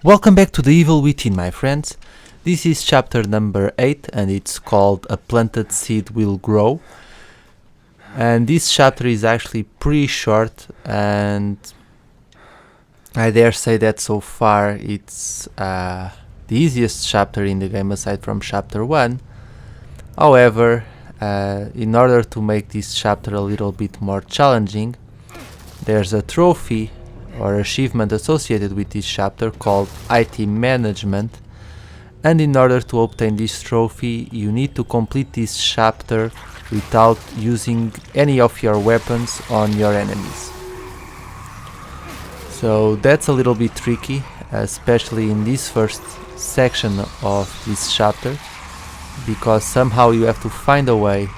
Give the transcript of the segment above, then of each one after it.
Welcome back to The Evil Within, my friends. This is chapter number 8 and it's called A Planted Seed Will Grow. And this chapter is actually pretty short, and I dare say that so far it's the easiest chapter in the game aside from chapter 1. However, in order to make this chapter a little bit more challenging, there's a trophy or achievement associated with this chapter called IT Management, and in order to obtain this trophy you need to complete this chapter without using any of your weapons on your enemies. So that's a little bit tricky, especially in this first section of this chapter, because somehow you have to find a way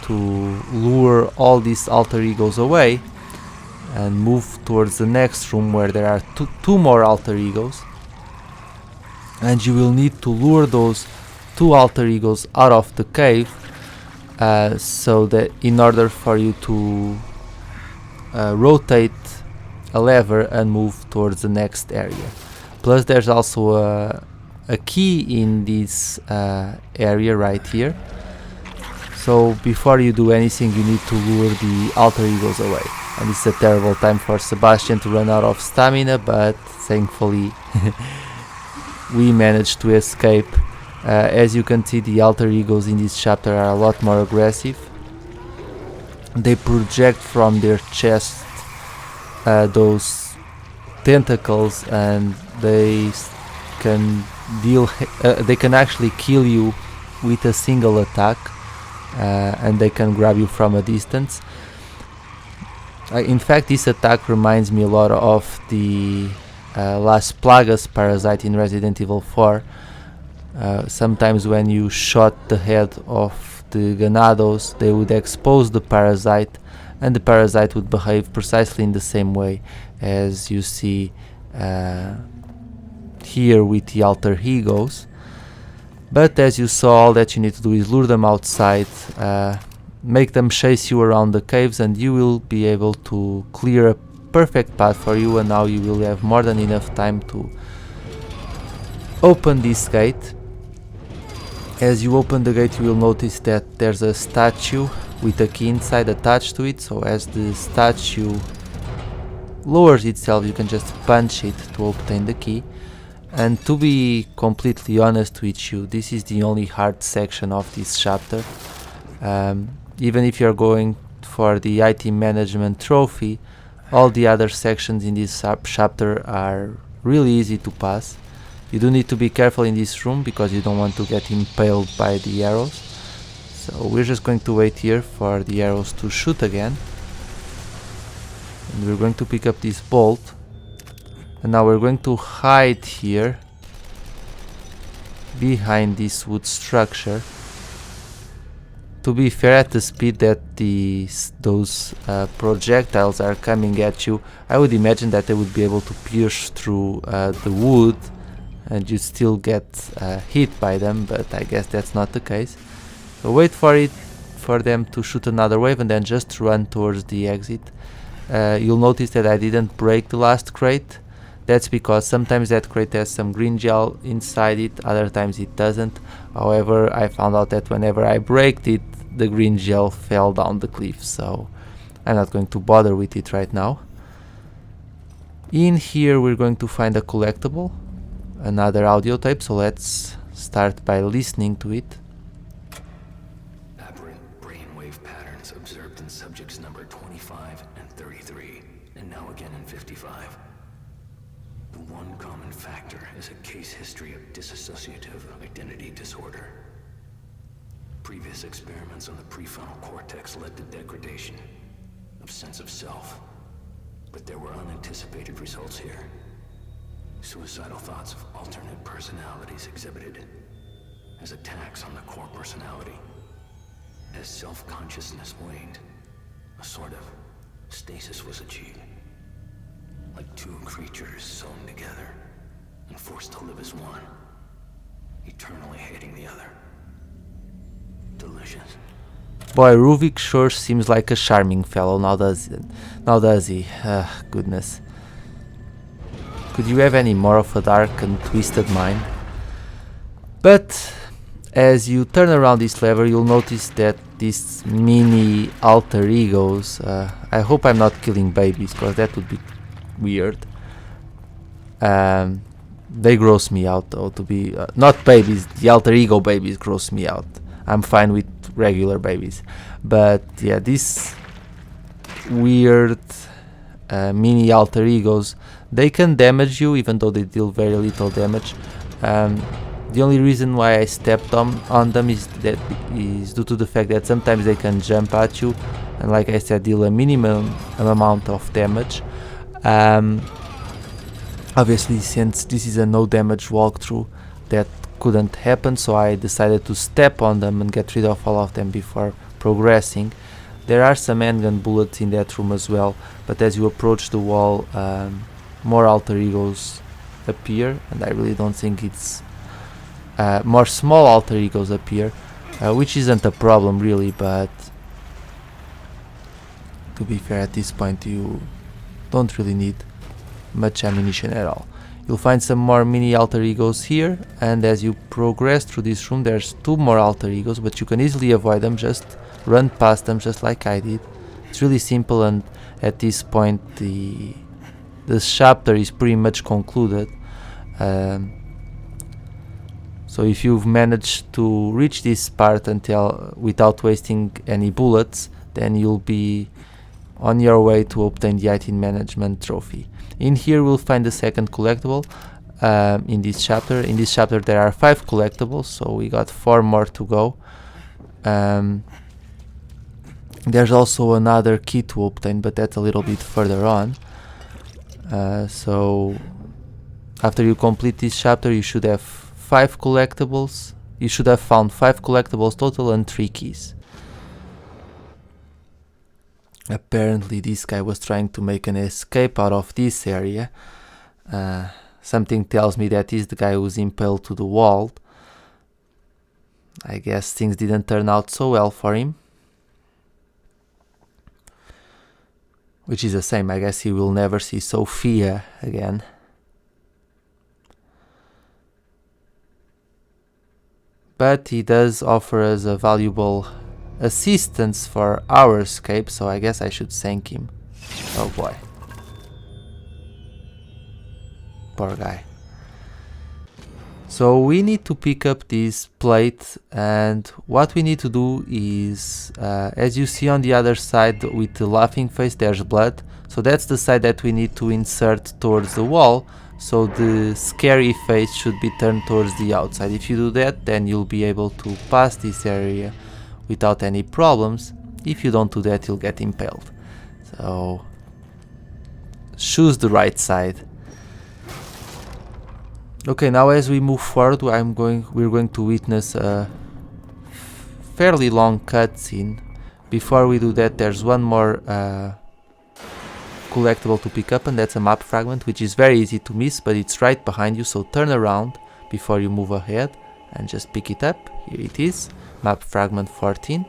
to lure all these alter egos away and move towards the next room where there are two more alter egos, and you will need to lure those two alter egos out of the cave, so that in order for you to rotate a lever and move towards the next area. Plus there's also a key in this area right here, so before you do anything you need to lure the alter egos away. And it's a terrible time for Sebastian to run out of stamina, but thankfully we managed to escape. As you can see, the alter egos in this chapter are a lot more aggressive. They project from their chest those tentacles, and they can actually kill you with a single attack, and they can grab you from a distance. In fact, this attack reminds me a lot of the Las Plagas parasite in Resident Evil 4. Sometimes when you shot the head of the ganados, they would expose the parasite, and the parasite would behave precisely in the same way as you see here with the alter egos. But as you saw, all that you need to do is lure them outside, make them chase you around the caves, and you will be able to clear a perfect path for you, and now you will have more than enough time to open this gate. As you open the gate you will notice that there's a statue with a key inside attached to it, so as the statue lowers itself you can just punch it to obtain the key. And to be completely honest with you, this is the only hard section of this chapter. Even if you're going for the IT Management trophy, all the other sections in this chapter are really easy to pass. You do need to be careful in this room because you don't want to get impaled by the arrows. So we're just going to wait here for the arrows to shoot again. And we're going to pick up this bolt. And now we're going to hide here behind this wood structure. To be fair, at the speed that those projectiles are coming at you, I would imagine that they would be able to pierce through the wood and you still get hit by them, but I guess that's not the case. So wait for them to shoot another wave and then just run towards the exit. You'll notice that I didn't break the last crate. That's because sometimes that crate has some green gel inside it, other times it doesn't. However, I found out that whenever I breaked it, the green gel fell down the cliff, so I'm not going to bother with it right now. In here we're going to find a collectible, another audio tape, so let's start by listening to it. Aberrant brainwave patterns observed in subjects number 25 and 33, and now again in 55. The one common factor is a case history of dissociative identity disorder. Previous experiments on the prefrontal cortex led to degradation of sense of self, but there were unanticipated results here. Suicidal thoughts of alternate personalities exhibited as attacks on the core personality. As self-consciousness waned, a sort of stasis was achieved. Like two creatures sewn together and forced to live as one, eternally hating the other. Delicious. Boy, Ruvik sure seems like a charming fellow, now does he? Goodness. Could you have any more of a dark and twisted mind? But as you turn around this lever, you'll notice that these mini alter egos, I hope I'm not killing babies, because that would be weird. They gross me out, though, to be not babies. The alter ego babies gross me out. I'm fine with regular babies, but yeah, these weird mini alter egos, they can damage you even though they deal very little damage. The only reason why I stepped on them is due to the fact that sometimes they can jump at you and, like I said, deal a minimum amount of damage. Obviously, since this is a no damage walkthrough, that couldn't happen, so I decided to step on them and get rid of all of them before progressing. There are some handgun bullets in that room as well, but as you approach the wall, more alter egos appear, and I really don't think it's more small alter egos appear, which isn't a problem really, but to be fair, at this point you don't really need much ammunition at all. You'll find some more mini alter egos here, and as you progress through this room there's 2 more alter egos, but you can easily avoid them. Just run past them just like I did. It's really simple, and at this point the chapter is pretty much concluded. So if you've managed to reach this part without wasting any bullets, then you'll be on your way to obtain the IT management trophy. In here we'll find the second collectible in this chapter. In this chapter there are 5 collectibles, so we got 4 more to go. There's also another key to obtain, but that's a little bit further on. So after you complete this chapter you should have 5 collectibles. You should have found 5 collectibles total and 3 keys. Apparently this guy was trying to make an escape out of this area. Something tells me that he's the guy who's impaled to the wall. I guess things didn't turn out so well for him, which is the same. I guess he will never see Sophia again. But he does offer us a valuable assistance for our escape, so I guess I should thank him. Oh boy. Poor guy. So we need to pick up this plate, and what we need to do is, as you see on the other side with the laughing face, there's blood. So that's the side that we need to insert towards the wall, so the scary face should be turned towards the outside. If you do that, then you'll be able to pass this area without any problems. If you don't do that, you'll get impaled. So choose the right side. Okay, now as we move forward, we're going to witness a fairly long cutscene. Before we do that, there's one more collectible to pick up, and that's a map fragment, which is very easy to miss, but it's right behind you, so turn around before you move ahead and just pick it up. Here it is, map fragment 14.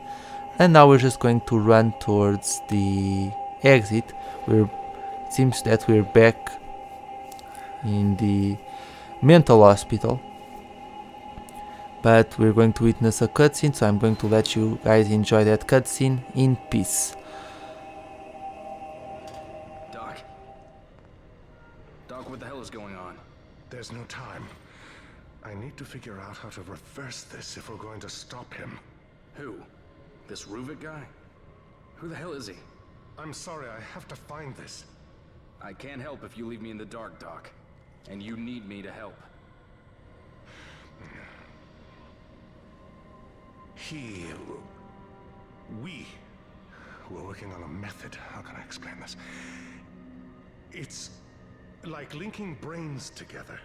And now we're just going to run towards the exit. It seems that we're back in the mental hospital, but we're going to witness a cutscene, so I'm going to let you guys enjoy that cutscene in peace. Doc, what the hell is going on? There's no time. I need to figure out how to reverse this if we're going to stop him. Who? This Ruvik guy? Who the hell is he? I'm sorry, I have to find this. I can't help if you leave me in the dark, Doc. And you need me to help. We were working on a method. How can I explain this? It's like linking brains together.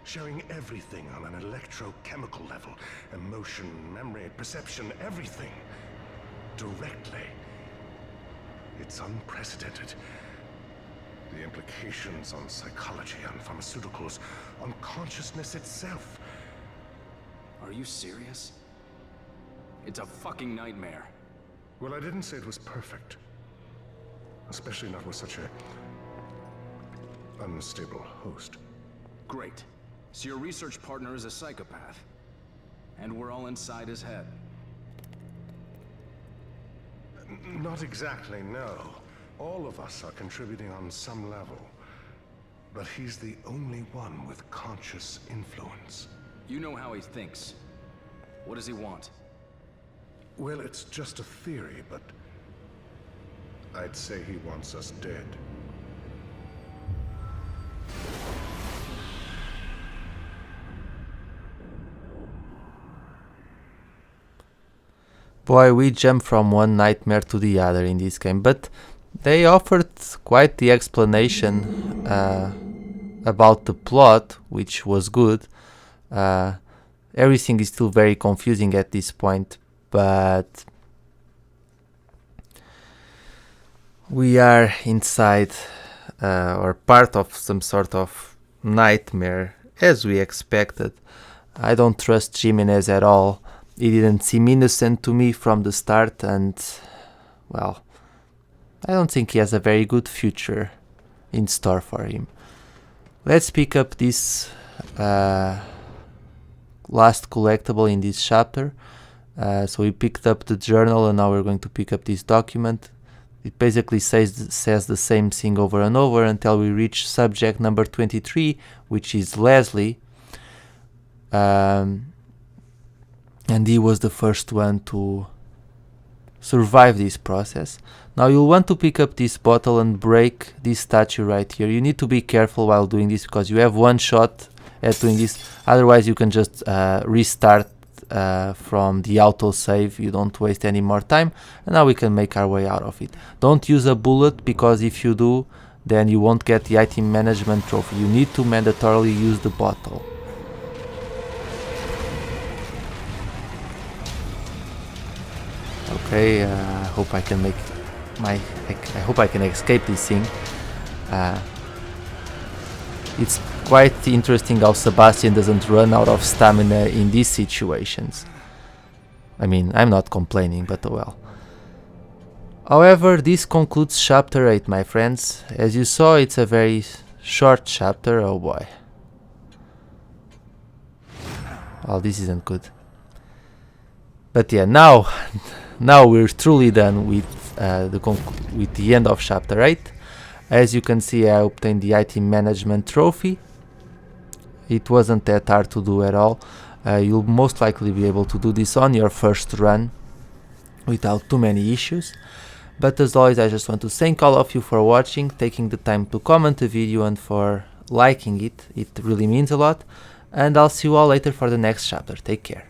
Showing everything on an electrochemical level. Emotion, memory, perception, everything. Directly. It's unprecedented. The implications on psychology, on pharmaceuticals, on consciousness itself. Are you serious? It's a fucking nightmare. Well, I didn't say it was perfect. Especially not with such a unstable host. Great. So your research partner is a psychopath. And we're all inside his head. Not exactly, no. All of us are contributing on some level. But he's the only one with conscious influence. You know how he thinks. What does he want? Well, it's just a theory, but I'd say he wants us dead. Boy, we jump from one nightmare to the other in this game, but they offered quite the explanation about the plot, which was good. Everything is still very confusing at this point, but we are inside or part of some sort of nightmare, as we expected. I don't trust Jimenez at all. He didn't seem innocent to me from the start, and well, I don't think he has a very good future in store for him. Let's pick up this last collectible in this chapter. So we picked up the journal, and now we're going to pick up this document. It basically says the same thing over and over until we reach subject number 23, which is Leslie. And he was the first one to survive this process. Now you'll want to pick up this bottle and break this statue right here. You need to be careful while doing this because you have one shot at doing this. Otherwise you can just restart from the autosave. You don't waste any more time. And now we can make our way out of it. Don't use a bullet, because if you do, then you won't get the item management trophy. You need to mandatorily use the bottle. Okay, I hope I can make I hope I can escape this thing. It's quite interesting how Sebastian doesn't run out of stamina in these situations. I mean, I'm not complaining, but oh well. However, this concludes chapter 8, my friends. As you saw, it's a very short chapter. Oh boy. Well, this isn't good. But yeah, now we're truly done with the end of chapter 8. As you can see, I obtained the item management trophy. It wasn't that hard to do at all. You'll most likely be able to do this on your first run without too many issues. But as always, I just want to thank all of you for watching, taking the time to comment the video, and for liking it. It really means a lot. And I'll see you all later for the next chapter. Take care.